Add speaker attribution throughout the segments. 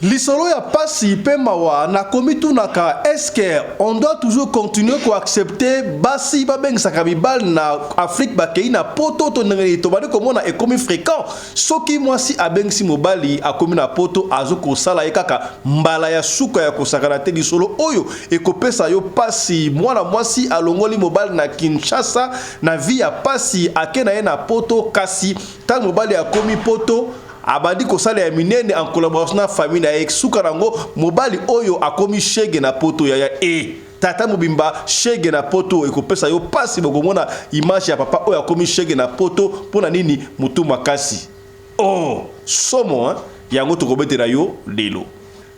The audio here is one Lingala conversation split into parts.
Speaker 1: Lisolo ya pasi pe mawa na komitu naka, est-ce que on doit toujours continuer ko accepter basi ba beng sakabibal na Afrique bakei na poto to ngeni to bade komona ekomi fréquent soki mwasi abeng si mobali akomi na poto azo ko sala ekaka mbala ya suka ya ko sakana te lisolo oyo ekopesa yo pasi mwana mwasi alongoli mobali na Kinshasa na via pasi akena ye na poto kasi ta mobali akomi poto abandi ko sala ya minene en collaboration na famille na eksuka nango mobali oyo akomi shege na poto ya tata mobimba shege na poto ekopesa yo pasi bogomona image ya papa oyo akomi shege na poto pona nini mutu makasi somo yango tokobetela yo lelo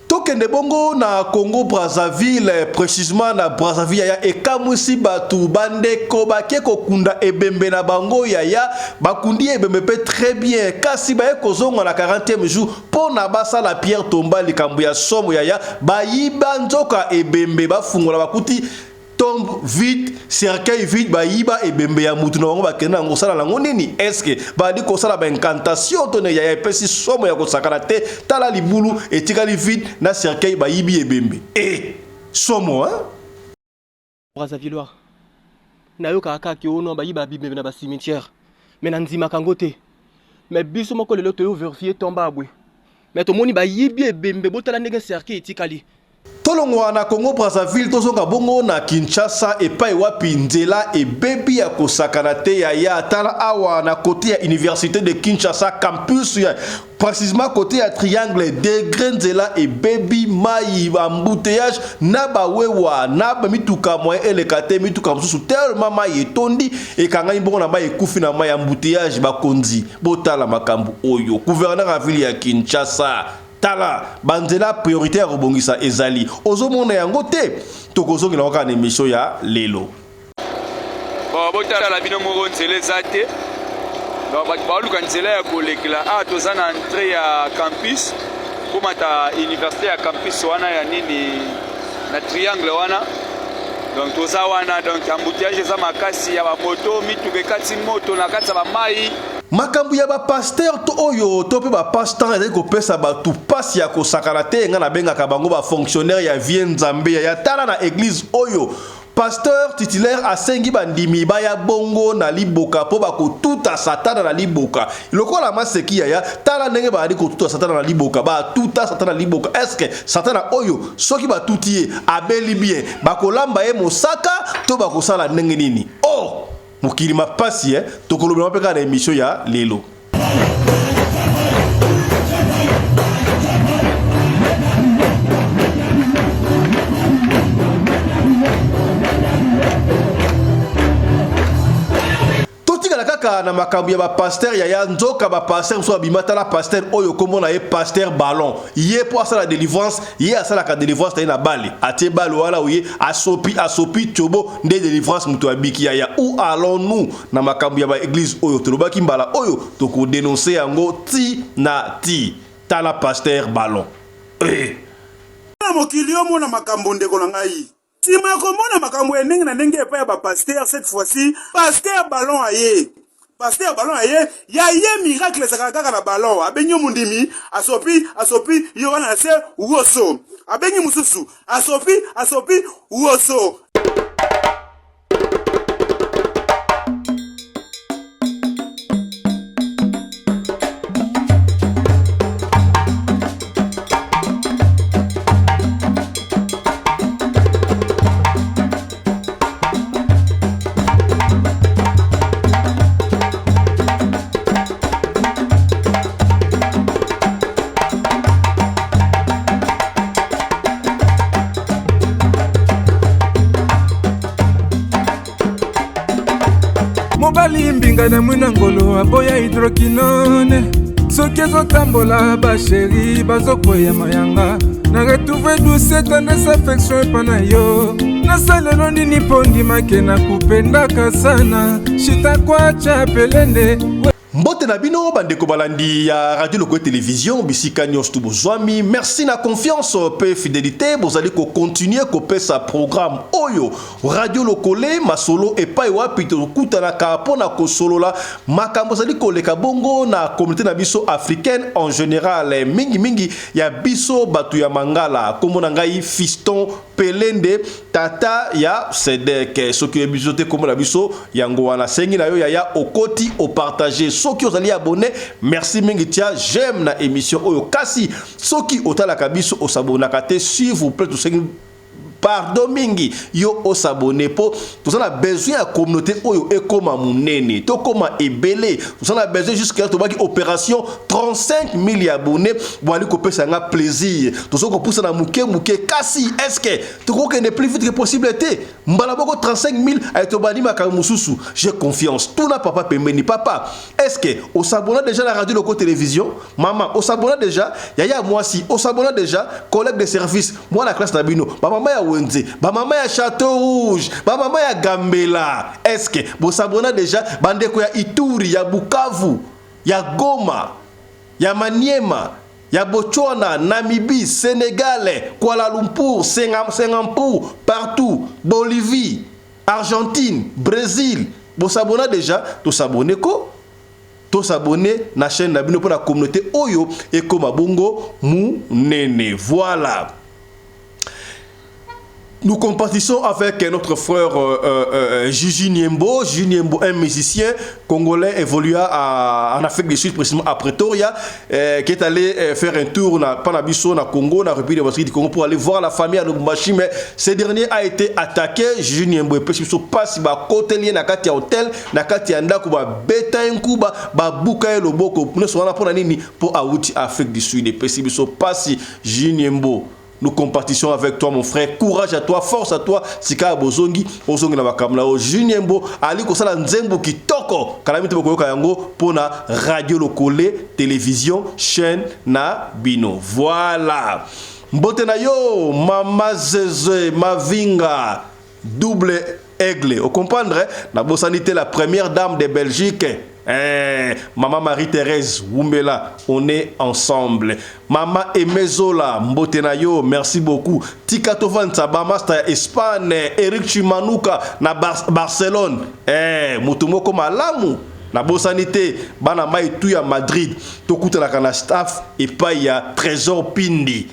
Speaker 1: tokende bongo na Congo Brazzaville précisément na Brazzaville ya ekamwisi batu bandeko bake kokunda ebembe na bango ya bakundi ebembe pe très bien kasi baye kozonga na 40e jour pona basa la pierre tomba likambo ya somo ya bayiba nzoka ebembe bafungola bakuti tombe vite cercueil vite bayiba ebembe ya mutu na bango bakenda ngo sala lango nini est-ce que badi ko sala ba incantation to ne ya epesi somo ya kosakana te tala libulu etikali vite na cercueil bayibi ebembe somo
Speaker 2: Brazzavillois na yo kaka ki ono bayiba bibembe na ba cimetière mais na ndima kango te mais biso moko lelo to yo vérifier tomba abwe mais to moni bayibi ebembe botala ndenge cercueil etikali
Speaker 1: tolongwa na Congo Brazzaville tozonga bongo na Kinshasa epai wapi nzela ebebi ya kosakana te ya tala awa na côté ya université de Kinshasa campus ya précisément côté ya triangle degré nzela ebebi mai embouteillage na bawewa na mituka moyen elekate mituka mususu tellement mai etondi ekangani bongo na mai ekufi na mai embouteillage bakonzi botala makambu oyo gouverneur ya ville ya Kinshasa tala banzela priorité ya kobongisa ezali ozomona yango te tokozongi na wakana émission ya lelo
Speaker 3: botala la bino moko nzela ezate baluka nzela ya kolekela toza na entrée ya campus komata université ya campus wana ya nini na triangle wana donc toza wana donc embouteillage eza makasi ya bamoto mituka ekati moto na kati ya bamai
Speaker 1: makambu ya ba pasteur to oyo to pe ba pasteur ezali kopesa batu pasi ya kosakana te nga na bengaka bango ba fonctionnaire ya vie nzambe ya tala na église oyo pasteur titulaire asengi bandimi baya bongo na liboka po bakotuta satana na liboka lokola maseki ya tala ndenge baali kotuta satana na liboka batuta satana na liboka est-ce que satana oyo soki batuti ye abeli bien bakolamba ye mosaka to bakosala ndenge nini mukili mapasi tokolobela mapeka na émission ya lelo na makambu ya ba pasteur ya nzoka ba pasteur so bimata la pasteur oyo komona ye pasteur ballon ye po asala délivrance ye asala ka délivrance na bali atie balo wala uye asopi chobo nde délivrance muto abiki ya où allons-nous na makambu ya ba église oyo tolobaki mbala oyo toko dénoncer yango ti na ti tala pasteur ballon
Speaker 4: na mokili omo na makambo ndeko na ngai sima komona makambo enenge na ndenge epa ya ba pasteur cette fois-ci pasteur ballon aye pasteur ballon aye ya miracle sakaka na ballon abenyo mundimi asopi yo wana se uoso abenyi mususu asopi uoso
Speaker 5: mobali mbinga na mwina ngolo aboya hydroquinone soki ezotambola basheri bazokoya mayanga na retrouve douce tendresse affection epa na yo nasalelo nini mpo ndimake na kupendaka sana shitakwacha pelende
Speaker 1: Mbote na bino bandeko balandi ya radio loko télévision bisika nyos tu bozwami merci na confiance pe fidélité bozali ko continuer ko pesa programme oyo radio lokole masolo epai wapi to kutana ka pona ko solola makambo zali ko leka bongo na communauté na biso africaine en général mingi ya biso batu ya mangala komona ngai fiston pelende tata ya sedek soki e biso te komona biso yango wana sengi na yo ya okoti o partager soki ozali abonné merci mingi tia j'aime na émission oyo kasi soki otala kabiso osabonaka te s'il vous plaît tout sengi pardon mingi yo osabonné po tout ça a besoin à communauté oyo ekoma munene to koma ebele tout ça a besoin jusqu'à to baki opération 35 000 abonnés boali ko pesa nga plaisir tout ça ko poussa na muke kasi est-ce que to ko que ne plus vite que possible te mbala boko 35 000 ay to bani makamususu j'ai confiance tout na papa pembeni papa est-ce que osabona déjà la radio loko télévision maman osabona déjà yaya moi si osabona déjà collègue de service moi la classe na bino ba maman ya ba maman ya Château Rouge, ba maman ya Gambela. Est-ce que vous savez déjà bandeko ya Ituri, ya Bukavu, ya Goma, ya Maniema, ya Botswana, Namibie, Sénégal, Kuala Lumpur, Singapour, partout, Bolivie, Argentine, Brésil. Vous savez déjà tout s'abonner ko to s'abonner na chaîne na bino pour la communauté oyo et comme bongo munene. Voilà. Nous compatissons avec notre frère Gigi Niembo. Gigi Niembo, un musicien congolais évoluant en Afrique du Sud, précisément à Pretoria, qui est allé faire un tour na Panabiso, na Congo, na République démocratique du Congo, pour aller voir la famille à Lubumbashi. Mais ce dernier a été attaqué. Gigi Niembo, et puis il passe par côté lié na kati ya hôtel, na kati ya ndako ba beta nkuba ba buka loboko. Nous sommes là pour nini pour Aouti Afrique du Sud. Et puis il passe Gigi Niembo. Nous compatissons avec toi mon frère, courage à toi, force à toi. Sika bozongi, ozongi na bakamla o Juniembo, ali ko sala nzembo kitoko. Kalamite boko yango pona radio lokole, télévision, chaîne na bino. Voilà. Mbote na yo, Mama Zeze, Mavinga, double aigle. Vous comprendrez? La bossanité la première dame de Belgique. Maman Marie-Thérèse Wumbela, on est ensemble. Maman Emezola Mbotenayo, merci beaucoup. Tika Tovansa Bamasta Espagne, Eric Chimanuka na Barcelone. Mutumoko Malamu na Bosanité, bana mai tuya Madrid. Tokuta la kana staff et pas ya Trésor Pindi.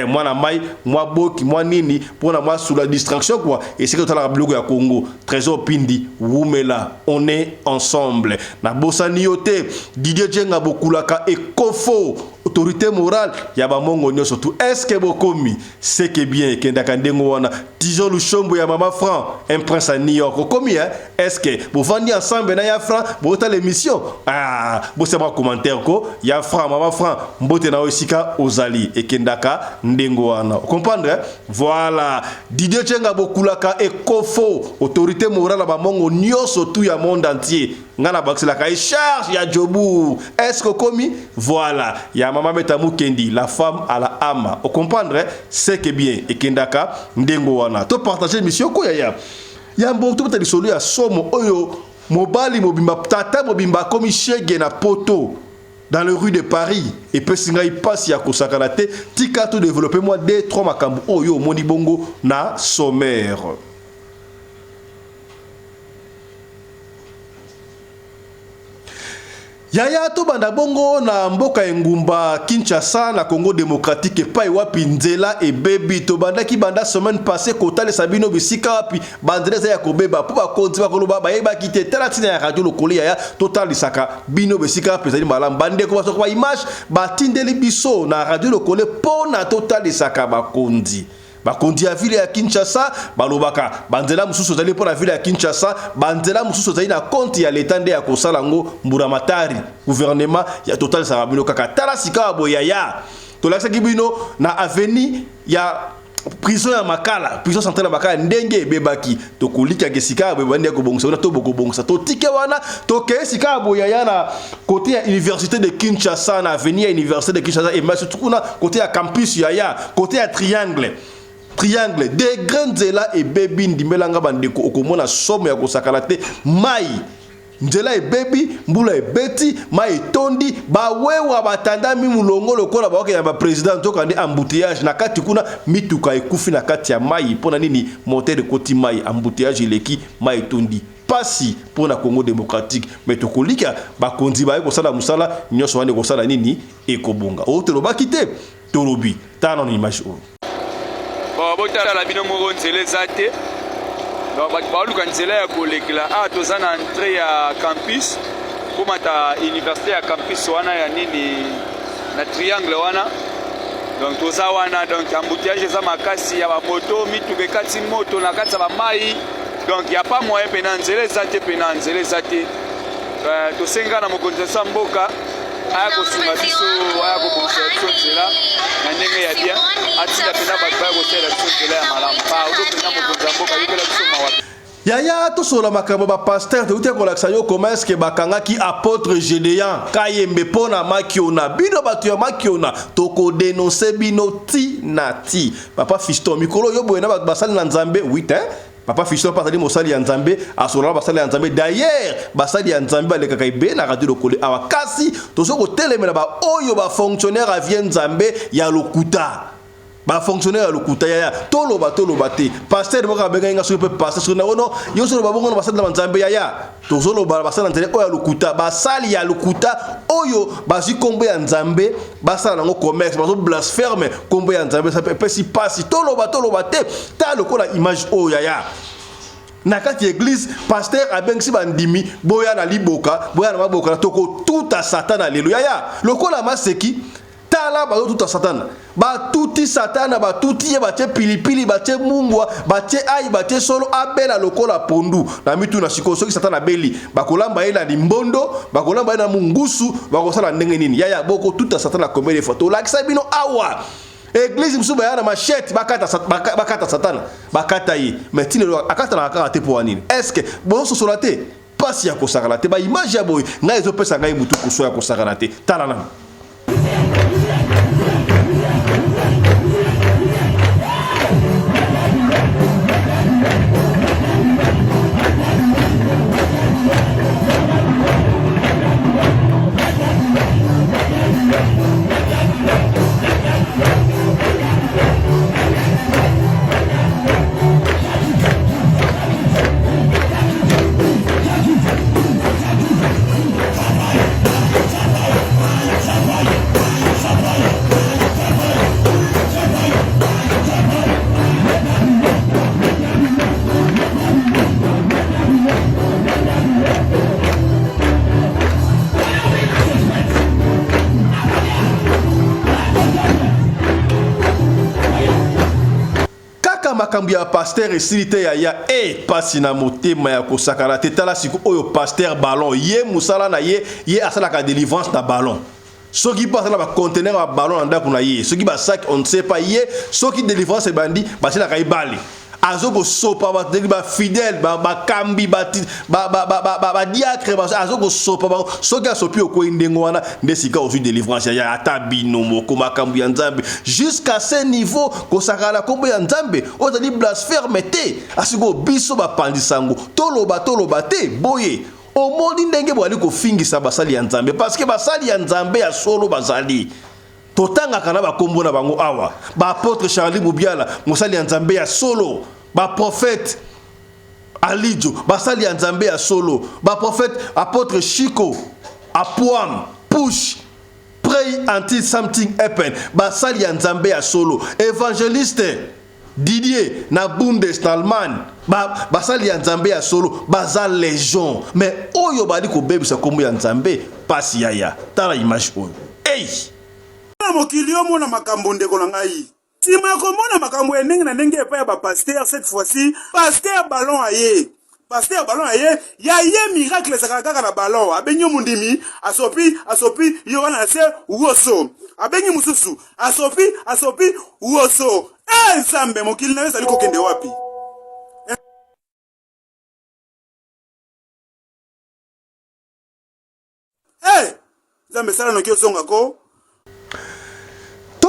Speaker 1: Moi na mai, moi boki, moi nini, pour moi sous la distraction quoi. Et c'est que tu as la blogue à Congo. Trésor Pindi, Wumela, on est ensemble. Na Bosaniote, Didier Djenga Bokulaka et Kofo, autorité morale, yaba mongo nyo surtout. Est-ce que Bokomi, c'est que bien, Kenda Kandengo wana, Tijon Luchombo ya Mama Franc, un prince à New York. Komi, hein? Est-ce que vous vendez ensemble na ya Franc, vous avez l'émission? Ah, vous savez un commentaire ko, ya Franc, Mama Franc, mbote na osika ozali et Kendaka. Ndengwana. Comprendre? Voilà. Didier Tchenga Bokulaka et Kofo, autorité morale à Mongo Nyoso tout ya monde entier. Ngana Baxelaka et charge ya Jobu. Est-ce que commis? Voilà. Ya Mama Betamu Kendi, la femme à la âme. Vous comprendre? C'est que bien. Et Kendaka Ndengwana. To partager mission ko ya. Ya mbonto tali solu ya somo oyo mobali mobimba tata mobimba komi shege na poto. Dans les rues de Paris, et puis si il passe à Kosakalate, tika tout développer moi 2-3 makambu oyo moni bongo na sommaire. Yaya to banda bongo na mboka engumba Kinshasa na Congo démocratique et pa wapi nzela et baby to banda ki banda semaine passée kota le sabino bisika wapi bandreza ya kobeba po ba konti ba koloba ba yeba kite tala tina ya radio lokoli ya total lisaka bino bisika pesali malam bande ko ba image ba tindeli biso na radio lokole po na total lisaka ba kondi. Bakondi ya ville ya Kinshasa balobaka banzela mususu zali pour la ville ya Kinshasa banzela mususu zali na compte ya l'étende ya kosalango mburamatari gouvernement ya total sarabino kaka tala sika boyaya to laksa kibino na avenue ya prison ya Makala prison centrale ya Makala ndenge bebaki to kolika gesika bebande ko bongsa na to boko bongsa to tike wana to ke sika boyaya na côté ya université de Kinshasa na avenue ya université de Kinshasa et surtout na côté ya campus ya côté ya triangle des grandes zela et baby ndimelanga bandeko okomona somme ya kosakalate mai nzela ebebi mbula ebeti ma etondi bawewa batanda mi mulongo lokola baoke ya ba president to kande embouteillage na kati kuna mituka ekufi na kati ya mai pona nini moteur koti mai embouteillage leki mai etondi pasi pona Congo démocratique mais tokolika bakonzi baye kosala musala nyonso wane kosala nini ekobonga otelo bakite tolobi tana na image oyo
Speaker 3: bon botala bino moko nzela eza te donc bato baoluka nzela ya kolekela toza na entrée ya campus komata université ya campus wana ya nini na triangle wana donc toza wana donc embouteillage eza makasi ya bamoto mituka ekati moto na kati ya bamai donc il n'y a pas moyen pena nzela eza te pena nzela eza te tosenga na mokonzi ya mboka aya kosunga biso aya kobongisa biso nzela na ndenge ya bien atinda pena bato baya kosalela biso nzela ya malamu ozo pena mokonzi ya mboka yokela biso mawapi
Speaker 1: yaya tosola makambo ba pasteur te utia kolakisa yo comment est-ce que bakangaki apôtre Gédéon Kayembe pona makiona bino bato ya makiona toko dénoncer bino ti na ti papa Fiston mikolo yo boyena bato basali na nzambe oui hein papa Fiston pas ali mosali ya nzambe asola basali ya nzambe d'ailleurs basali ya nzambe balekaka ibe na radio lokole awakasi tosoko telemela ba oyo ba fonctionnaire avien nzambe ya lokuta ba fonctionnaire ya lokuta ya toloba te pasteur boka benga nga so pe pasteur so na ono yo so ba bongo basali na nzambe ya tozolo ba basali na nzambe oyo ya lokuta basali ya lokuta oyo bazi kombo ya nzambe basala nango commerce bazo blasphème kombo ya nzambe ça peut si pasi toloba te ta lokola image oyo ya na kati église pasteur abengisi bandimi boya na liboka boya na maboka toko tout à satan alléluia ya lokola maseki tala bazo tout à satan ba tuti satana ba tuti ye batie pilipili batie mungwa batie ai batie solo abela lokola pondu na mitu na siko soki satana beli bakolamba ela limbondo bakolamba ela mungusu bakosala ndenge nini yaya boko tout à satana combien de fois to lakisa bino awa église msuba yana machette bakata satana bakata yi mais tine akata na akata te pour nini est-ce que bon so solate pasi ya kosakala te ba image ya boy ngai ezopesa ngai mutu kuso ya kosakala te tala na makambo ya pasteur esilite ya pasi na motema ya kosakala te tala siku oyo pasteur ballon ye musala na ye asalaka délivrance na ballon soki pas na ba conteneur ba ballon na ndako na ye soki ba sac on ne sait pas ye soki délivrance e bandi basilaka ibali azoko sopa ba fidèle ba kambi ba diacre azoko sopa ba soki asopi okoyi ndengo wana ndesika ozu délivrance ya atabino moko makambu ya nzambe jusqu'à ce niveau kosakala kombo ya nzambe ozali blasphème te asiko biso bapandisango toloba te boye omoni ndenge bwali kofingisa basali ya nzambe parce que basali ya nzambe ya solo bazali totanga kana bakombo na bango awa ba apôtre Charlie Mubiala mosali ya nzambe ya solo ba prophète Alijo basali ya nzambe ya solo ba prophète apôtre Chico Apuam push pray until something happen basali ya nzambe ya solo évangéliste Didier na Bundestalman basali ya nzambe ya solo baza légion mais oyo bali ko bebisa kombo ya nzambe pasi yaya tala image oyo
Speaker 4: mokili omona makambo ndeko na ngai nsima komona makambo endenge na ndenge epai ya bapaster cette fois-ci paster ballon aye ya ye miracle ezalaka kaka na ballon abengi mundimi asopi yo wana na se woso abengi mususu asopi woso nzambe mokili na yo ezali kokende wapi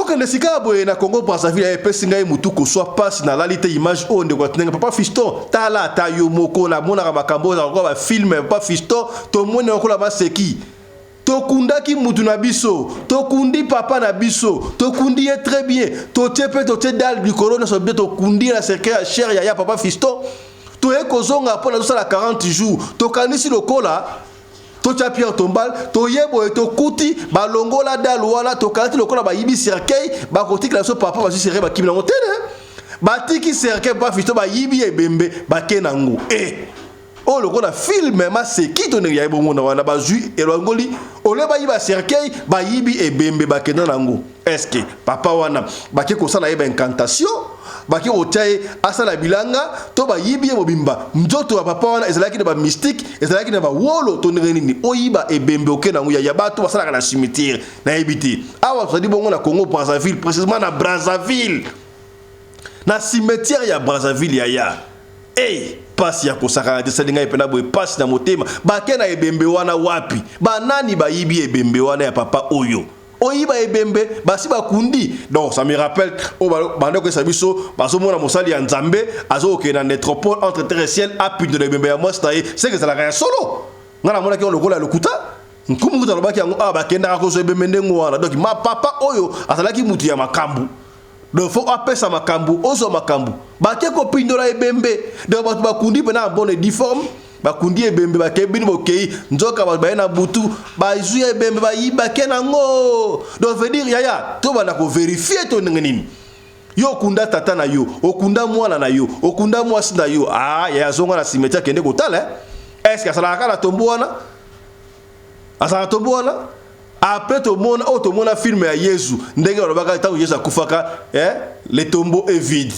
Speaker 1: toka tokende sika boye na Congo Brazzaville epesi ngai mutu ko soit passe na lalite image o ndeko tenga papa Fiston tala ta yo moko na mona makambo za ko ba film papa Fiston to mone ko la maseki tokundaki mutu na biso tokundi papa na biso tokundi ye très bien to tepe to te dal du corona so bien tokundi na cercle cher ya papa Fiston to e kozonga pona to sala 40 jours to kanisi lokola to tia Pierre Tombal to yebo to kuti balongola dalu wana to kanisi lokola ba yibi cercueil ba kotika la so papa ba sere ba kimna ngotene batiki cercueil papa Fiston ba yibi ebembe ba kenango oh le gars film ma c'est qui donne ya bongo na wana ba ju elongoli ole ba yiba cercueil ba yibi e bembe ba kena nango est-ce que papa wana ba ke ko sala yeba incantation ba ke otaye asala bilanga to ba yibi e mobimba nzoto ya papa wana ezalaki na ba mystique ezalaki na ba wolo to ngeni ni oyiba e bembe okena nango ya bato basala na cimetière na ebiti awa to di bongo na Congo Brazzaville précisément na Brazzaville na cimetière ya Brazzaville ya pasi ya kosaka de salinga epena boy pasi na motema bakena ebembe wana wapi banani bayibi ebembe wana ya papa oyo oyiba ebembe basi bakundi donc ça me rappelle o bandeko sabiso bazomona mosali ya Nzambe azokena métropole entre terre et ciel apide de ebembe ya mostaye c'est que ça la solo ngana mona ki on lokola lokuta nkumu kuta lobaki yango bakenda ko zo ebembe ndengo wana donc ma papa oyo azalaki mutu ya makambu donc faut apesa makambu ozo makambu baké ko pindola ebembe donc batu bakundi pena bonne difforme bakundi ebembe bakebini bokei nzoka ba na butu bazu ebembe bayiba kenango donc veut dire yaya to bana ko vérifier to nini yo kunda tata na yo okunda mwana na yo okunda mwasi na yo ya zonga na cimetière kende kotala est-ce que ça la kala tombo wana asa tombo wana après tout le monde a filmé à Jésus ndenge olobaka tango Jésus akufaka le tombeau est vide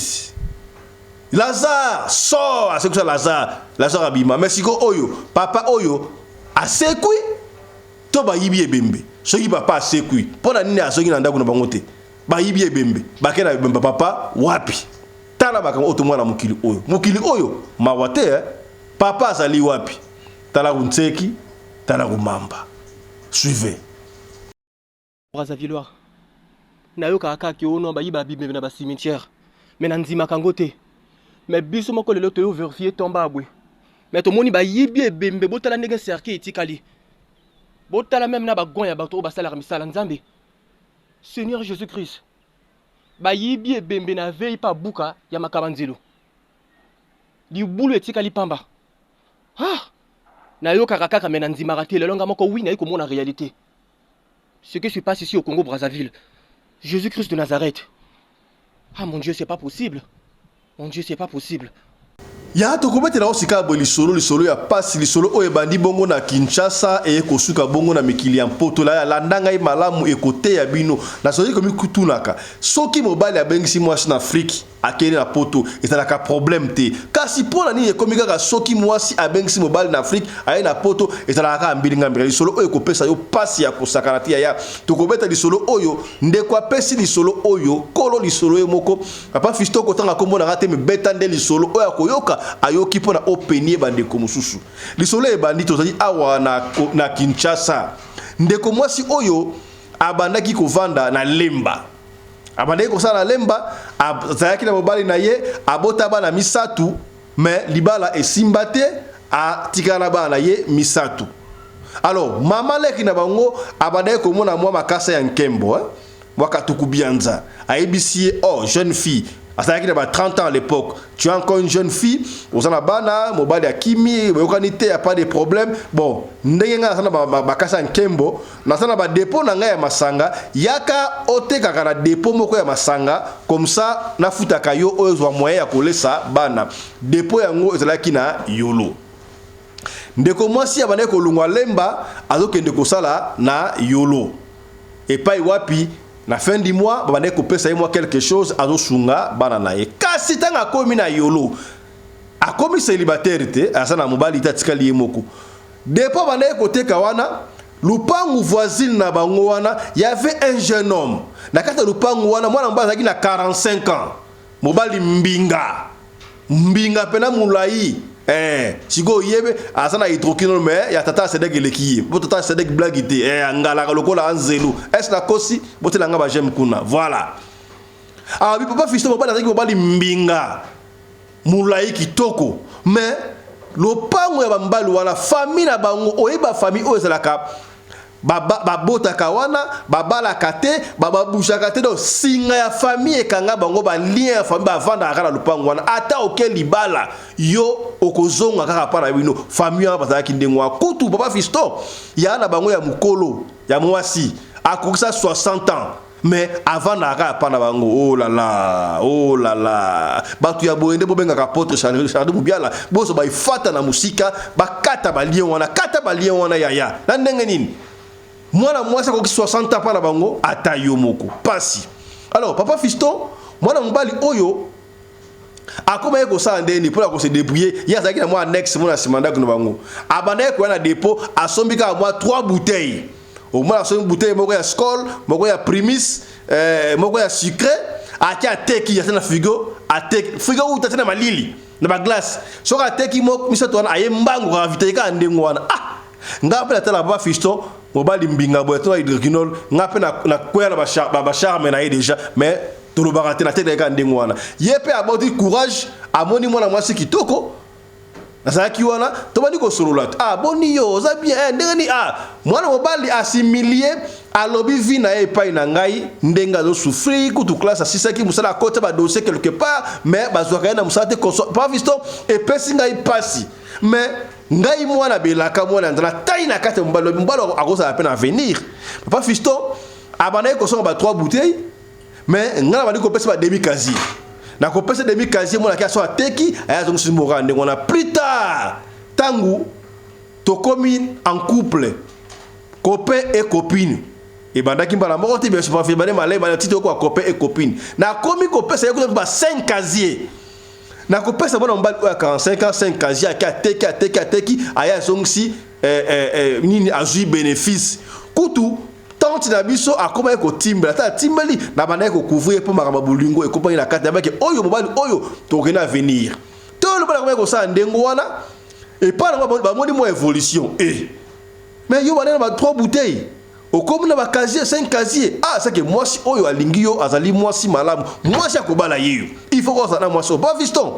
Speaker 1: Lazare sort à ce que ça Lazare abima mais siko oyo papa oyo asekui to ba yibi ebembe soki papa asekui pona nini asoki na ndako na bango te ba yibi ebembe bakena ebembe papa wapi tala bakanga oto mwana mukili oyo mawate papa azali wapi tala kuntseki tala kumamba suivez
Speaker 2: Brazzavillois nayoka kaka ono ba yiba bibe na ba cimetière mais na ndima kango te mais biso moko lelo to vérifier tomba abwe mais to moni ba yibi ebembe botala ndenge cercueil etikali botala même na ba gon ya bato ba sala misala Nzambe Seigneur Jésus-Christ ba yibi ebembe na veille pa buka ya makabanzelo libulu etikali pamba nayoka kaka mais na ndima raté lelo nga moko wi na yiko mona réalité. Ce qui se passe ici au Congo Brazzaville, Jésus-Christ de Nazareth. Ah mon Dieu, c'est pas possible. Mon Dieu, c'est pas possible.
Speaker 1: Ya to kometela osika bo lisolo ya pasi lisolo oyo bandi bongo na Kinshasa e kosuka bongo na mikili ya mpoto la landanga i malamu ekote ya bino na soki komi kutunaka soki mobali abengisi mwasi na Afrique akeli na poto etalaka problème te kasi pona ni ekomi kaka soki mwasi abengisi mobali na Afrique aye na poto etalaka mbilinga mbira lisolo oyo kopesa yo pasi ya kosakana tia ya to kobeta lisolo oyo ndeko apesi lisolo oyo kolo lisolo yo moko papa Fiston kotanga kombo na ngate me beta nde lisolo oyo akoyoka ayoki pona openie bandeko mususu lisolo e bandi tozali awa na Kinshasa ndeko mwasi oyo abandaki kovanda na Lemba abandaki kosala na Lemba azalaki na mobali na ye abota bana misatu mais libala esimba te atikala bana na ye misatu alors mama leki na bango abandaki komona mwa makasa ya nkembo wakatuku bianza ayebisi jeune fille azalaki na ba 30 ans à l'époque tu es encore une jeune fille ozana bana mobali akimi boyokanite ya pas de problème bon ndenge nga sana bakasa nkembo na sana ba dépôt na nga ya masanga yaka oteka kana dépôt moko ya masanga comme ça na futaka yo oyo moyen ya kolesa bana dépôt yango ezalaki na yolo ndeko mwasi abane kolungwa Lemba azokende kosala na yolo epai wapi na fin du mois babane kopesa moi quelque chose azosunga bana na ye kasi tanga komi na yolo akomi célibataire te asana mobali tatikali yemoko depo bana koteka wana lupangu voisine na bango wana y avait un jeune homme na kata lupangu wana mwana mobali azaki na 45 ans mobali mbinga pena mulai siko yebe asana hydroquinone mais ya tata sedek elekiye bo tata sedek blagité ngala lokola anzelu est la kosi botela nga ba j'aime kuna voilà bi papa Fiston mo bana zaki mo bali mbinga mulai kitoko mais lopango ya bambali wana famille na bango oyeba famille oyo ezalaka babotaka wana babalaka te bababushaka te donc singa ya famille ekanga bango balien ya famille bavanda kaka na lopango wana ata oke libala yo okozonga kaka pa na bino famille wana bazalaki ndenge wana kutu papa Fiston ya na bango ya mukolo ya mwasi akokisa 60 ans mais avant na pa na bango oh là là batu ya boende bobenga ka potre Charles Mubiala boso ba ifata na musika bakata balien wana yaya na ndenge nini mwana mwasi ko 60 ans pa na bango ata yo moko pasi alors papa Fiston mwana mbali oyo akoma eko sa ndeni pour ko se débrouiller ya zaki na moi annexe mona simanda ko bango abana ko na dépôt asombika moi 3 bouteilles au moins la bouteille moko ya Skol moko ya Primus moko ya sucré akia teki ya tena frigo frigo uta na malili na ba glace so ka teki moko misato wana aye mbangu ka viteka ndengo wana ngape la tala ba Fiston mobali mbinga bo to hydroquinone ngape na kwela ba charme na déjà mais to lo barate na teka ka ndengo wana yepe aboti courage amoni mwana mwasi kitoko Nazaki wana tobandi ko solola boni yo za bien ndengani mwana mobali assimiler alobi vi na epai na ngai ndenga zo souffrir kutu classe asisaki musala kota ba dossier quelque part mais bazwaka na musate pas Fiston et pesi ngai pasi mais ngai mwana belaka mwana ndana tayi na kate mbalo akosa peine à venir papa Fiston abana ko so ba 3 bouteilles mais ngala bandi ko pesi ba demi quasi na ko pesa demi quasi mona kia so ateki aya zongo simora ndenge on a plus tard tangu to komi en couple copain et copine et bandaki mbala moko te bien sûr pas bane malé bane tito ko copain et copine na komi ko pesa yeko ba 5 casier na ko pesa bona mbali 45 ans 5 casier aka teki aya zongo si nini azui bénéfice kutu tante na biso akoma eko timbela ta timbeli na bana eko couvrir pour makamba bulingo eko panga na kata bake oyo mobali oyo to gena venir to le bana ko sa ndengo wana et pas ba moni mo évolution mais yo bana ba 3 bouteilles okomi na ba casier 5 casier ça que moi si oyo alingi yo azali moi si malamu moi si akobala yeyo il faut qu'on ça na moi so pas Fiston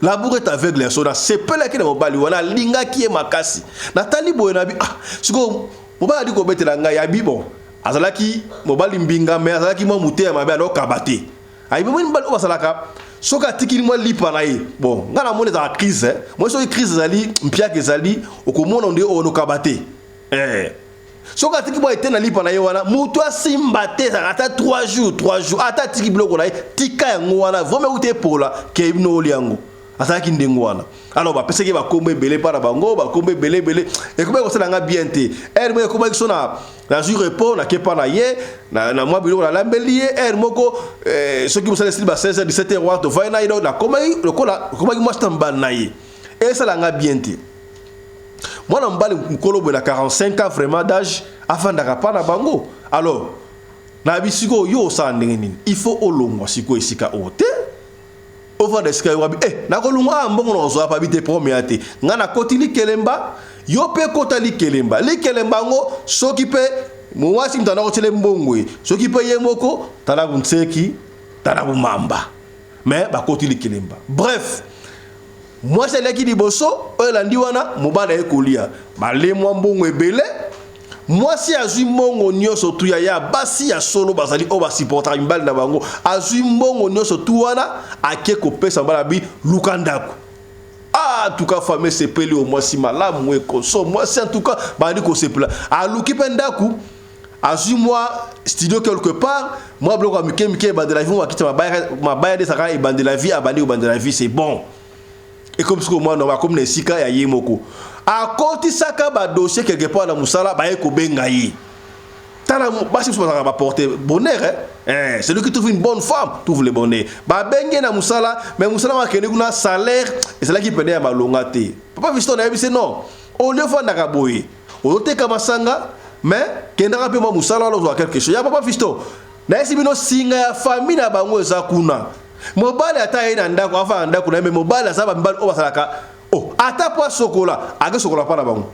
Speaker 1: la bourre est aveugle so na sepela ki na mobali wana linga ki e makasi na tali boye na bi siko mobali diko betela ngai ya bibo azalaki mobali mbinga mais azalaki mo muté mabe alo kabate ayibo mo mbali obasalaka soka tikili mo lipa na ye bon ngana mone za crise mo so crise zali mpia ke zali okomona ndi ono kabate soka tikili mo etena lipa na ye wana mutu asimbate ata 3 jours ata tikili bloko na ye tika yango wana vome ute pola ke ibno oliango azaki ndengo wana alors ba peseke ba kombe belé para bango ba kombe belé et comment ko sala nga bien te mo ko ba sona la jour repos na ke pa na ye na moi bilo la lambelie moko ce qui me sala ba 16h 17h wa to va na ido na komai moi stamba na ye et sala nga bien te moi na mbali mkolo bo na 45 ans vraiment d'âge afin da pa na bango alors na bisiko yo sa ndengeni il faut olongwa siko esika ote over the sky wabi na kolunga mbongo no zo pa bite premier te ngana kotili kelemba yo pe kotali kelemba li kelemba ngo soki pe mwasi mtana ko tele mbongwe soki pe yemoko tala buntseki tala bumamba mais ba kotili kelemba bref moi c'est leki liboso elandi wana mobala ekolia bale mwa mbongwe ebele moi si azui mbongo nyoso tu ya basi ya solo bazali o ba supporter mbali na bango azui mbongo nyoso tu wana akeko pesa mbala bi lukandako tout cas fameux sepeli au moi si malamu eko so moi si en tout cas bandi ko sepela aluki pendaku azui moi studio quelque part moi bloko mike ba de la vie moi kitama ba de saka e bande la vie abandi o bande la vie c'est bon et comme ce que moi non va comme nesika ya yemoko a koti saka ba dossier quelque part na musala ba eko benga yi tala basi so ba porter bonheur c'est lui qui trouve une bonne femme trouve le bonheur ba benga na musala mais musala ma kene kuna salaire et c'est là qui perdait ma longate papa Fiston na yebise non au lieu fa ndaka boye o te kama sanga mais kenda pe ma musala lo zo quelque chose ya papa Fiston na esi bino singa ya famille na bango eza kuna mobali ata ye na ndako afa na ndako na me mobali asaba mibali o basalaka oh ata po sokola ake sokola pa na bango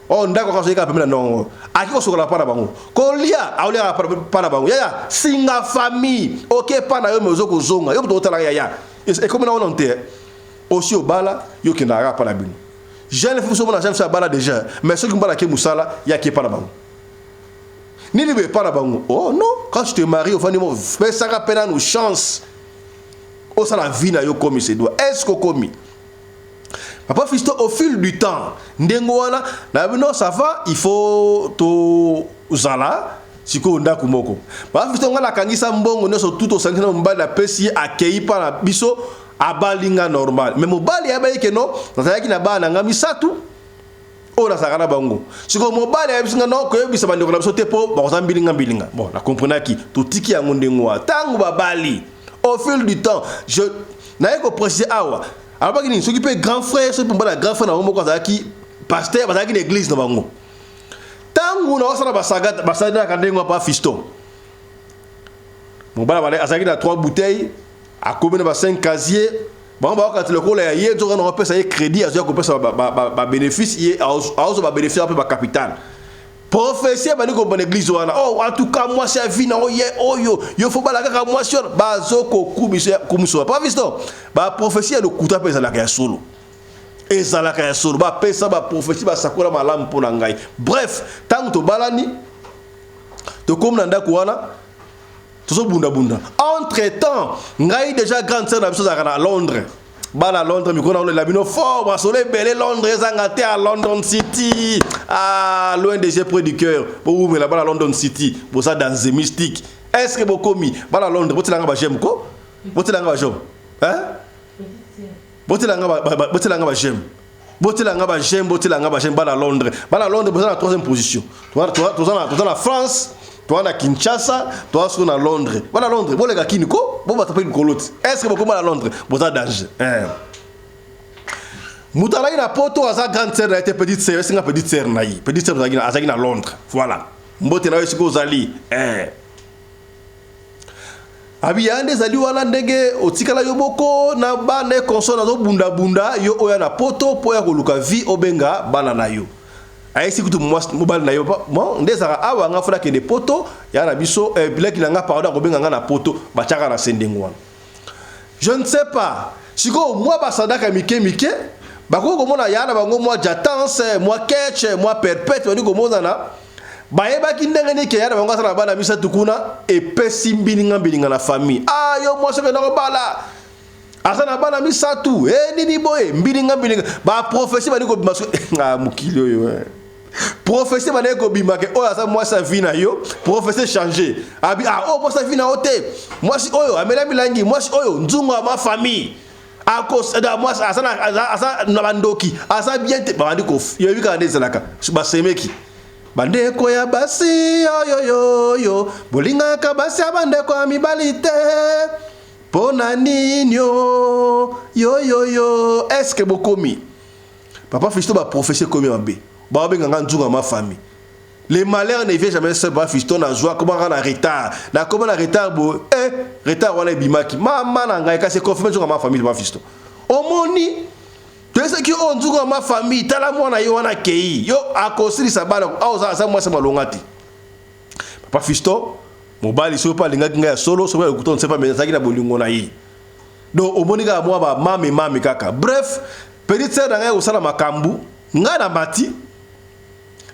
Speaker 1: oh ndako ka soka pemela non ake ko sokola pa na bango kolia aulia pa na bango ya singa famille OK pa na yo mezo ko zonga yo to tala ya et comme na on te aussi au bala yo ki na ra pa na bino jeune faut so mona jeune ça bala déjà mais ce qui mbala ke musala ya ki pa na bango ni ne pas na bango oh non quand tu te maries au fond mo fais ça rappelle nos chances oh ça la vie na yo comme c'est doit est-ce que comme papa Fiston au fil du temps ndengo wana na bino ça va il faut to zala siko ndako moko papa Fiston ngala kangisa mbongo nyoso tout au sangina mbali na pesi akei pa na biso abalinga normal mais mobali abaye ke no nazaki na bana ngami satu o na sakana bango siko mobali abisinga no ko yebisa bandi ko na biso tepo ba ko bilinga bon na comprenaki to tiki yango ndengo wa tangu babali au fil du temps je n'ai pas précisé awa alors pas qui s'occupe grand frère ce pour la grand frère na moko azaki pasteur bazaki l'église na bango tangu na osana basada ka ndengo pa Fiston mobala bale azaki na 3 bouteilles a combien ba 5 casiers bon ba ka le ko la yé nzoka na pesa ye crédit azo ko pesa ba bénéfice yé azo ba bénéfice un peu ba capital prophétie ba ni ko bonne église wana oh en tout cas moi c'est vie na oh yo faut ba la ka moi sur ba zoko kumiso pas Fiston ba prophétie le kuta pesa la ka solo ezala ka solo ba pesa ba prophétie ba sakola malamu pona ngai bref tant to balani to comme na ndako wana to bunda entre temps ngai déjà grande sœur na biso à Londres bana Londres mi kona la bino fort ba soleil belé Londres zangate à London City ah loin des yeux près du cœur bo mais là-bas à London City bo ça dans the mystique est-ce que boko mi bana Londres botilanga ba j'aime ko botilanga ba j'aime hein botilanga ba j'aime botilanga ba j'aime bana Londres bo ça la 3e position toi la France toi na Kinshasa toi sur na Londres bana Londres bo le ga kiniko bo ba tapé une colotte est-ce que boko ma Londres bo ça danger mutala ina poto aza grande sœur na été petite sœur singa petite sœur na yi petite sœur azaki na Londres voilà mbote na yo siko zali abi yande zali wala ndenge otikala yo boko na bana console na bunda yo oya na poto po ya koluka vie obenga bana na yo aisi kutu mobile na yo bon ndezaka awa nga fula ke de poto ya na biso bilaki na nga pardon ko benga nga na poto bachaka na sendengwa je ne sais pas siko moi basadaka mike bako komona ya na bango moi jatance moi catch moi perpète bani komona na bayeba ki ndenge ne ke ya na bango sala bana misa tukuna e pesi mbilinga na famille ah yo moi se na ko bala asana bana misa tu nini boye mbilinga ba prophétie bani ko bimaso ah mukili yo prophétie bani ko bimake o asa moi sa vie na yo prophétie changer abi ah oh moi sa vie na ote moi si oyo amela milangi moi si oyo nzungu ma famille akos da moi asa na bandoki asa bien te bandi ko yo bika ndezelaka ba semeki bande ko ya basi yo bolinga ka basi bande ko mibalite pona ninyo yo est-ce que bokomi papa Fiston ba prophétie komi mabe ba benga nzunga ma famille les malheurs ne viennent jamais seul. Fiston na joie comment on a retard na comment on a retard bo retard wala bimaki mama na ngai ka se confirmer nzunga ma famille ba Fiston omoni to ce qui on nzunga ma famille tala mwana yo wana kei yo akosiri sabana au za moi sama longati papa Fiston mobali so pa linga kinga solo so ba kuto nsepa pas mais ça ki na bolingo na yi donc omoni ka moi ba mame kaka bref petite sœur na ngai osala makambu nga na mati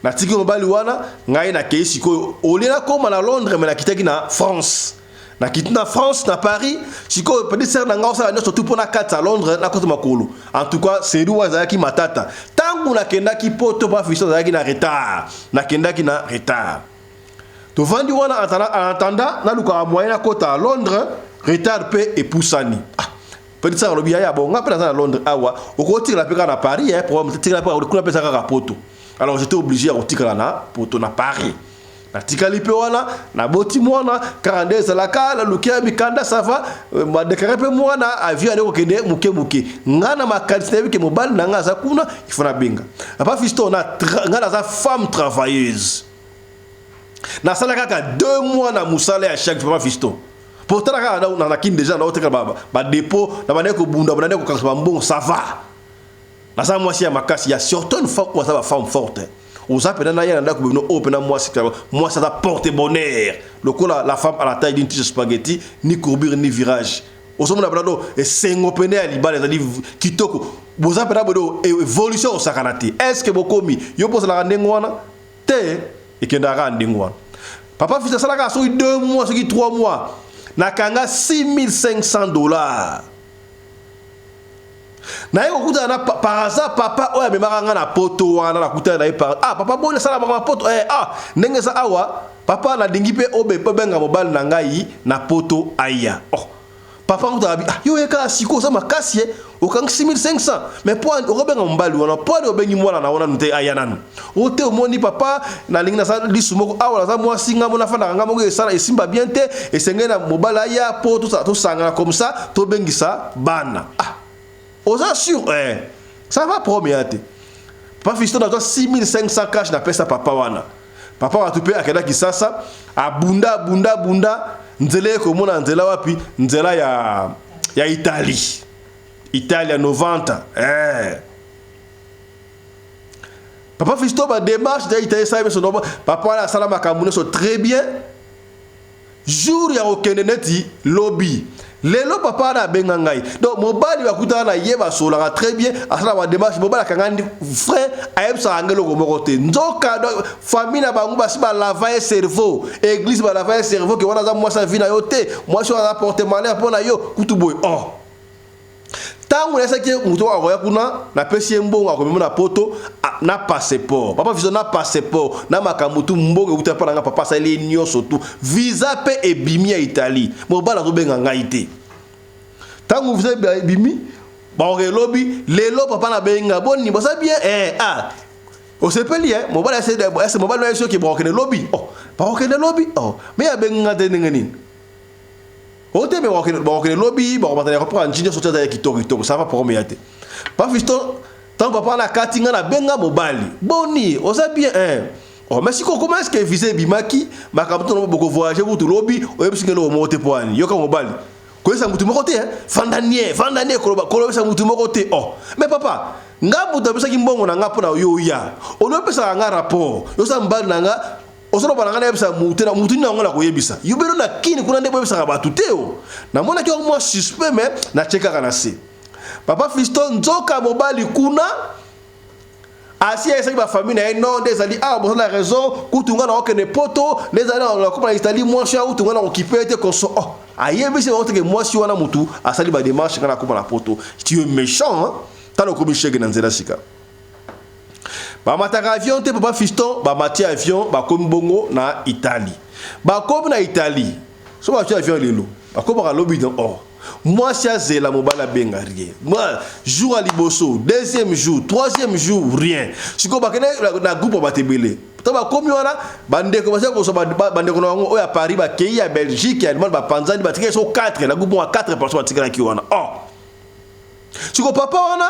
Speaker 1: na tiki mobali wana ngai na kei siko olina koma na Londres mais na kitaki na France na kiti na France na Paris siko petite sœur na ngai osala nyoso tout pona kata Londres na koto makolo en tout cas c'est lui zaki matata tangu na kenda ki poto ba Fiston zaki na retard na kenda ki na retard to vandi wana en attendant na luka moyen na kota Londres retard pe epusani petite sœur lobi ya bon ngapela na Londres awa okoti la peka na Paris pour tira pa kuna pesa ka poto. Alors j'étais obligé à retirer na poto na Paris. Na tikali pe wana na boti mwana 42 la kala lukia mikanda ça va ma déclarer pe mwana avion ale ko kende muke ngana makantité ke mobile na nga za kuna il faut na benga. Papa Fiston na ngana za femme travailleuse. Na sala kaka 2 mois na musala à chaque Papa Fiston. pourtant na kin déjà na oteka ba dépôt na bande ko bunda bande ko kakba mbongo ça va na ça moi si ya makasi ya surtout une fois ça va femme forte aux appels na ya ndako bino open na moi ça va porter bonheur le coup la femme à la taille d'une tige spaghetti ni courbure ni virage aux hommes na brado et sengo pene ali bale ali kitoko aux appels bodo évolution au sakanati est-ce que bokomi yo pose la ndengo wana te et que ndara ndengo wana papa fils ça la so 2 mois so 3 mois nakanga $6,500 na yeko kuta na par hasard papa oya memaka na poto wana na kuta na par papa bonne sala ba poto ndenge sa awa papa na dingi pe obe pe benga mobile na ngai na poto aya papa kuta abi yo eka siko sa makasi okang 6,500 mais point obenga mobile wana point obengi mwana na wana nte aya nanu ote omoni papa na lingi na sa lisumoko awa za moi singa mona fana nga moko esala esimba bien te esengena mobile aya poto sa to sanga comme ça to bengisa bana aux assure ça va promettre papa fiston na 6,500 cash na pesa papa wana papa wa tupe akenda kisasa abunda nzela ko mona nzela wapi nzela ya Italie 90 papa fiston ba démarche de Italie ça son papa la sala makamune so très bien jour ya okeneneti lobby lelo papa na benga ngai donc mobali bakuta na yeba sola très bien asala ba démarche mobali kangandi frère ayebsa angelo ko mokote nzoka famille na bangu basi ba lavaye cerveau église ba lavaye cerveau ke wana za moi sa vie na yo te moi je va porter malheur pour na yo kutuboy tangu nesa ke muto akoya kuna na pesi mbongo akomema na poto na passeport papa visa na passeport na makamutu mbongo utapa nga papa sa le nyoso tu visa pe ebimi ya Italie mobala to benga ngai te tangu visa ebimi ba okelobi lelo papa na benga boni bosa bien o sepeli mobala ese mobala na yeso ke ba okene lobby ba okene lobby mais ya benga de ngeni ote me wakene lobby ba batana ko prendre njinyo sotia ya kitoko ça va promettre pas fiston tant papa na katinga na benga mobali boni oza bien mais si ko commence que viser bimaki makabuto no boko voyager butu lobby oyebisingelo mote poani yoka mobali ko esa mutu moko te fandanie ko esa mutu moko te mais papa ngabu tabisa kimbongo na ngapo na yo ya onopesa nga rapport yo sa mbali na nga osoro balanga na yebisa mutena mutuni na ngona ko yebisa yubero na kini kuna ndebo yebisa ba tuteo na mona ki mo suspect mais na cheka kana se papa fiston nzoka mobali kuna asi esa ba famille na non des ali bon la raison kutunga na okene poto les ali na ko pa Italie moi cha utunga na occuper te konso ayebisa wote ke moi si wana mutu asali ba démarche kana ko na poto tu es méchant talo ko bishege na nzela sika ba mataka avion te papa fiston ba mati avion ba komi bongo na Italie ba komi na Italie so ba avion lelo ba komi ka lobby dans moi si azela mobala benga rien moi jour à liboso deuxième jour troisième jour rien siko ba kene na groupe ba tebele to ba komi wana bande ko ba so bande ko ngo ya Paris ba kei ya Belgique ya Allemagne ba Tanzanie ba tike so 4 na groupe 4 personnes tikana ki wana siko papa wana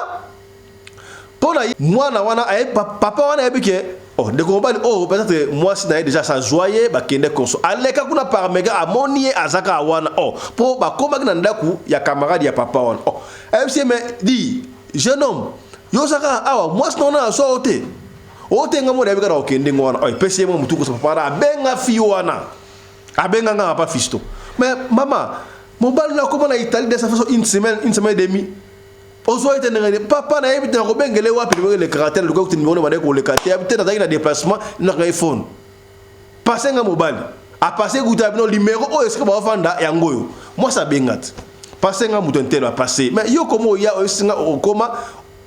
Speaker 1: pona mwana wana papa wana ebike de kombali peut-être moi si na déjà ça joyeux ba kende konso aleka kuna par mega amonier azaka wana po ba komba na ndaku ya camarade ya papa wana MC me di jeune homme yo saka awa moi si na so ote ngamo de bika okende ngwana pesi mo mutuko sa papa na benga fi wana abenga nga papa fisto mais maman mon bal na comment na Italie de ça fait une semaine et demie ozo ete ngene papa na yebita ko bengele wapi le caractère le ko tinimone ba ko le caractère peut-être na déplacement na iPhone passer nga mobile a passer guta bino numéro est-ce que ba vanda yangoyo moi ça bengat passer nga muto ntelo a passer mais yo komo ya osinga okoma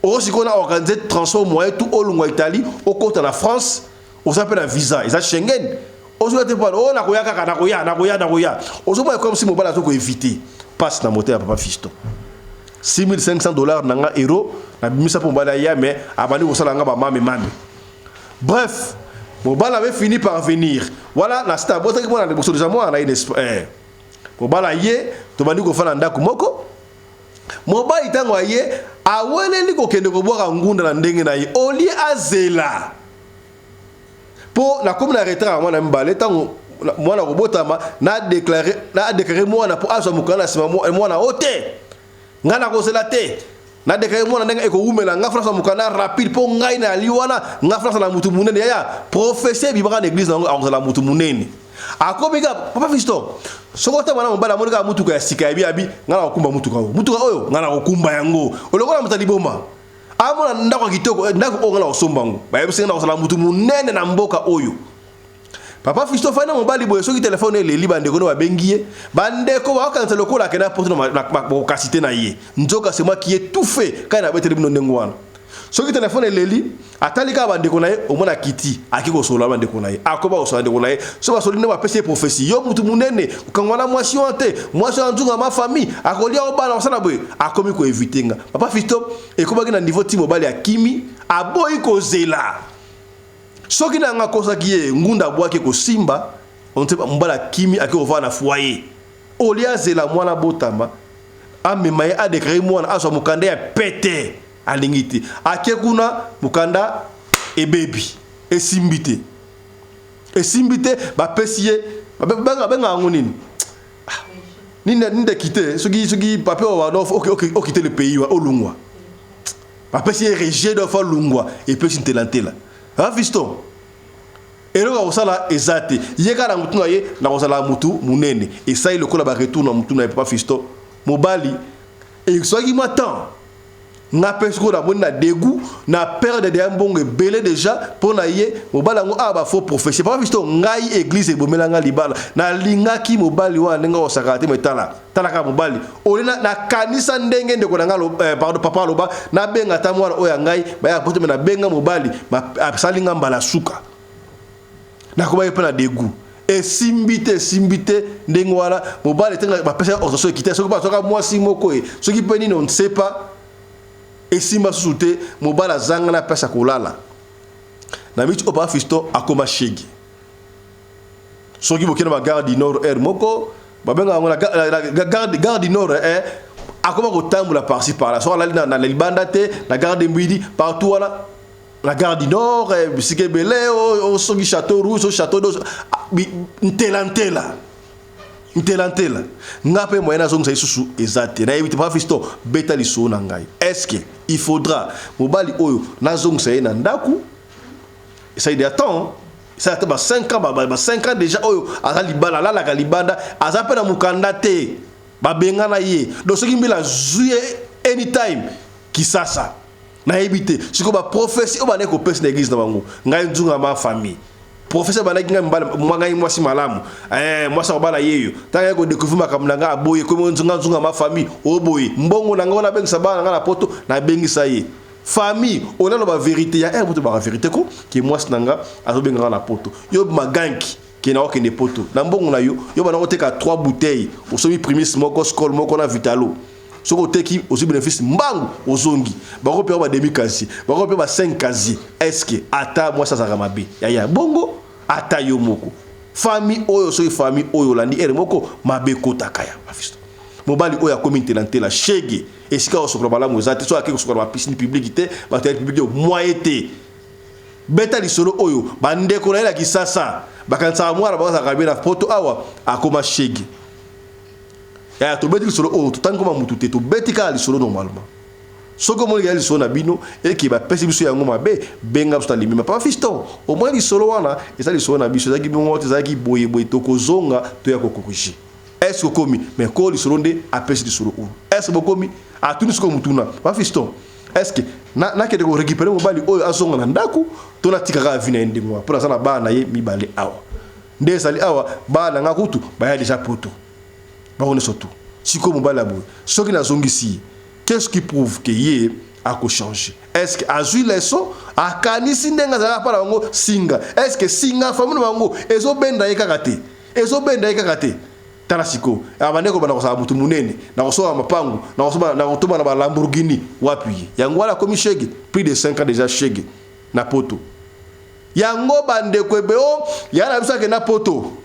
Speaker 1: osikona organiser transport moyen tout au long Italie au côté de la France on s'appelle un visa ils a Schengen ozo ete pas na ko ya kaka na ko ya ozo ba comme si mobile to ko éviter passe na moteur papa fisto $6,500 nanga euro na bimisa pour bala ya mais abandi ko sala nga ba mame bref mobala avait fini par venir voilà na sta bota ki mona de boso déjà moi na une mobala ye to bandi ko fana ndako moko mobali tango ye aweleli ko kende ko boka ngunda na ndenge na ye oli azela po na comme na retard moi na mbale tango mwana kobotama na déclarer mwana pour azwa mukana sima mwana ote ngana kozela te na déclarer mwana ndenga ekoumela nga France mukana rapide po ngai na liwana nga France na mutu munene ya professeur bibaka na église na azala mutu munene akomika papa Fisto sokota bana mbala monika mutuka ya sika ya biabi ngana kokumba mutuka oyo ngana kokumba yango olokola mutali boma amona ndako kitoko ndako ngana osombango bayebise ngana kosala mutu munene na mboka oyo papa Fisto fana mobali boye soki telefone eleli bandeko no babengiye bandeko bakanza lokola kena poto na kasite na ye nzoka c'est moi qui ai tout fait quand na beteli bino ndengo wana soki telefone eleli atalika bandeko na ye omona kiti akiko sola bandeko na ye akoba osola bandeko na ye so basoli ne bapese prophétie yo mutu munene ukangwana mwasi wante mwasi anzunga ma famille akolia obana osana boye akomi ko evitenga papa Fisto ekobaki na niveau ti mobali akimi aboyi kozela soki na nga kosa kiye ngunda bwake ko simba onte mbala kimi akova na foyer olia zela mwana botama amemaye a déclarer mwana aso mukanda ya pete alingiti akekuna mukanda ebebi esimbite ba pesiye benga ngonini ninde quitter soki papier wa no ok quitter le pays wa olungwa ba pesiye rejet do fa lungwa et puis sintelantela Fisto elo ka osala ezate yeka na mutu na ye na osala mutu munene et ça il kola ba retour na mutu na papa Fisto mobali et soki matin na pesko na mona dégoût na perdre de mbongo belé déjà pour na ye mobala ngo aba faux professeur papa Fisto ngai église ebomela nga libala na lingaki mobali wa nenga osakate metala talaka mobali olena na kanisa ndenge ndeko na ngalo pardon papa loba na benga ta mwana oya ngai baya poto na benga mobali salinga mbala suka na ko baye pena dégoût et simbite ndenge wala mobali tenga ba pesa ozo ekite soko ba soka mwasi moko e soki peni on ne sait pas et simba soute mobala zanga na pesa kolala na mitu opa Fisto akoma shegi soki bokena ba garde du nord air moko babenga ngona garde du nord akoma kotambola par-ci par-là so la na libanda te la garde mbidi partout wala la garde du nord bisike belé au soki château rouge au château d'eau ntelantela ngape moyena zonga isusu ezate na ebite pa Fisto beta liso na ngai est-ce que il faudra mobali oyo na zonga na ndaku ça il attend ça va 5 ans ba 5 ans déjà oyo azali bala la la libanda azape na mukanda te ba benga na ye do soki mbila zuye anytime kisasa na ebite siko ba prophétie obane ko pesa na église na bango ngai nzunga ma famille professeur banaki ngai mbala mwangai mwasi malamu mwasa obala yeyo tanga ko découvrir makamnanga aboye ko nzunga ma famille oboye mbongo na ngona bengisa bana ngana poto na bengisa ye famille on a la vérité ya poto ba vérité ko ki mwasi nanga azobenga na poto yo maganki ki na okende poto na mbongo na yo bana oteka 3 bouteilles osomi primis moko skol moko na vitalo soko teki aussi bénéfice mbangu ozongi bako pe ba demi kasi bako pe ba 5 kasi est-ce que ata moi ça sera mabe ya bongo ata yo moko famille oyo so famille oyo landi ere moko mabe kota kaya Fisto mobali oyo communauté lantela shege esika osokra malamu ezate so akeko sokra ba piscine publique te ba tele publique moyete beta lisolo oyo bandeko na ela kisasa bakansa mwara baka kabina photo awa akoma shege ya to beti lisolo o to tangoma mutute to beti ka lisolo normalement soko mo ya lisolo na bino e ki ba pesi biso ya ngoma be benga busta limi papa Fisto au moins lisolo wana eza lisolo na biso zaki bingo zaki boye to kozonga to ya kokokushi est-ce komi mais ko lisolo nde apesi lisolo o est-ce bokomi a tuni soko mutuna papa Fisto est-ce que na kede ko récupérer mobali oyo azonga na ndaku to na tikaka vina endingwa pour ça ba na ye mibale awa nde sali awa ba na ngakutu ba ya déjà poto on est surtout si comme balabou ce qui n'a zongisi qu'est-ce qui prouve que yé a ko changer est-ce que azui leso a kanisi ndenga za pa bango singa est-ce que singa famille bango ezo benda yekakate tala siko abandeko bana ko sa mutu munene na ko so mapangu na ko so na ko toma na ba Lamborghini wapi yango wala komi shege plus de 5 ans déjà shege na poto yango bandeko ebeo yana bisa ke na poto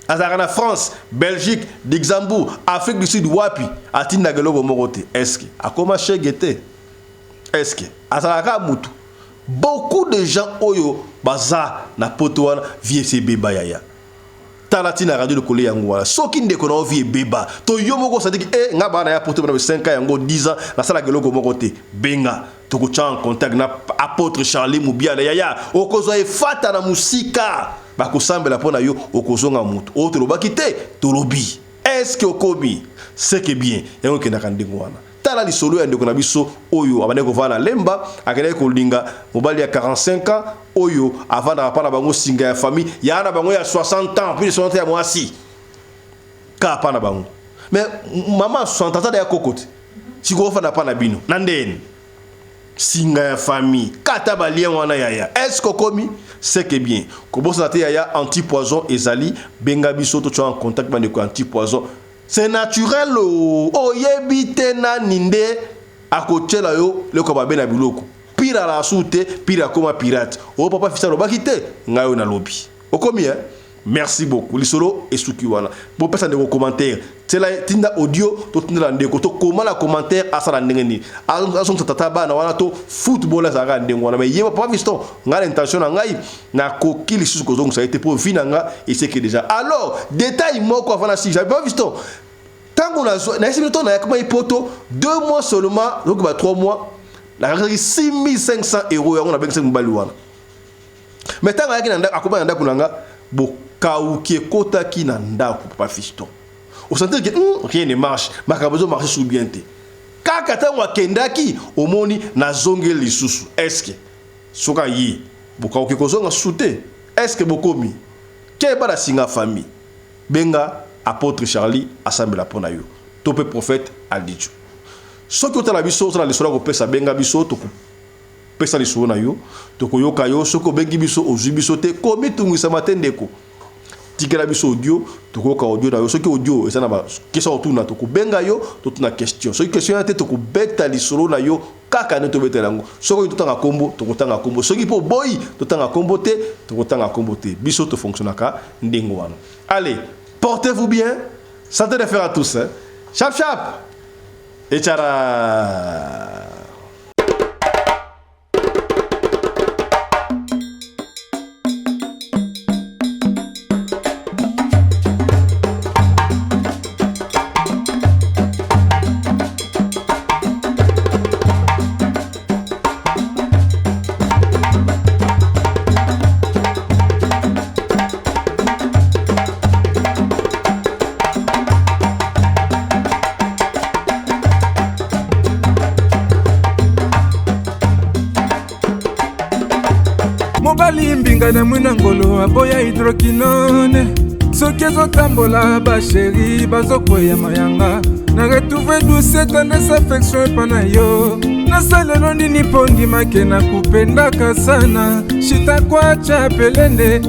Speaker 1: azara France, Belgique, Luxembourg, Afrique du Sud, wapi atinda geloko mokote. Est-ce que akoma chegete? Est-ce que azaraka mutu? Beaucoup de gens oyo baza na poto wana VCB bayaya. talatina radio de coller yango wala soki ndeko na vie beba to yo moko ça dit que nga bana ya porter na 5 ans yango 10 ans na sala geloko moko te benga to ko en contact na apôtre Charlie Mubiala yaya okozo e fata na musika ba ko sambela pona yo okozonga mutu o to lobaki te to lobi est-ce que okomi c'est que bien yango ke na kandingo wana tala li solo ya ndeko na biso oyo abane ko vala lemba akene ko linga mobali ya 45 ans oyo avana rapana bango singa ya famille ya na bango ya 60 ans puis 60 ya mwasi ka pana bango mais maman 60 ans ya kokote siko fana pana bino nandeni singa ya famille kata balien wana yaya est-ce que komi c'est que bien ko bossa te yaya anti-poison ezali benga biso to tu en contact bande ko anti-poison. C'est naturel o yebite na ninde akochela yo le ko babena biloko pira la soute pira comme pirate o papa fisalo bakite ngayo na lobby okomi hein. Merci beaucoup lisolo esuki wana bo pesa de commentaire tela tinda audio to tinda ndeko to comment la commentaire asala ndengeni ason tata bana wana to football za ga ndengo wana mais yeba papa fiston ngala intention ngai na kokili susu ko zongo ça été pour vinanga et c'est que déjà alors détail moko avant la si j'avais pas fiston tant qu'on a na esi to na comme ipoto 2 mois seulement donc ba 3 mois la 6500 euros yango na benga mbali wana mais tant yaki na akoba na kunanga bo kauki kota ki na ndako papa fiston au sentir que rien ne marche makabozo marche sous bien te kaka tango akendaki omoni na zonge lisusu est-ce que soka yi bo kauki kozonga soute est-ce que bokomi ke ba la singa famille benga apôtre Charlie assemble pona yo topé prophète Aldijo soki otala biso otala lisolo ko pesa benga biso to pesa lisolo na yo to koyoka yo soko bengi biso ozwi biso te komi tungisa matendeko tikela biso audio to koyoka audio na yo soki audio eza na ba question otuna to ko benga yo to tuna question soki question ya te to ko beta lisolo na yo kaka ne to betela ngo soko to tanga kombo to ko tanga kombo soki po boy to tanga kombo te to ko tanga kombo te biso to fonctionnaka ndingo wana. Allez, portez-vous bien, santé de faire à tous hein. Chap chap et tchara.
Speaker 5: mobali mbinga na mwina ngolo aboya hydroquinone soki ezotambola basheri bazokwea mayanga na retrouve douce tendresse affection epa na yo nasalelo nini mpo ndimake na kupendaka sana shitakwacha pelende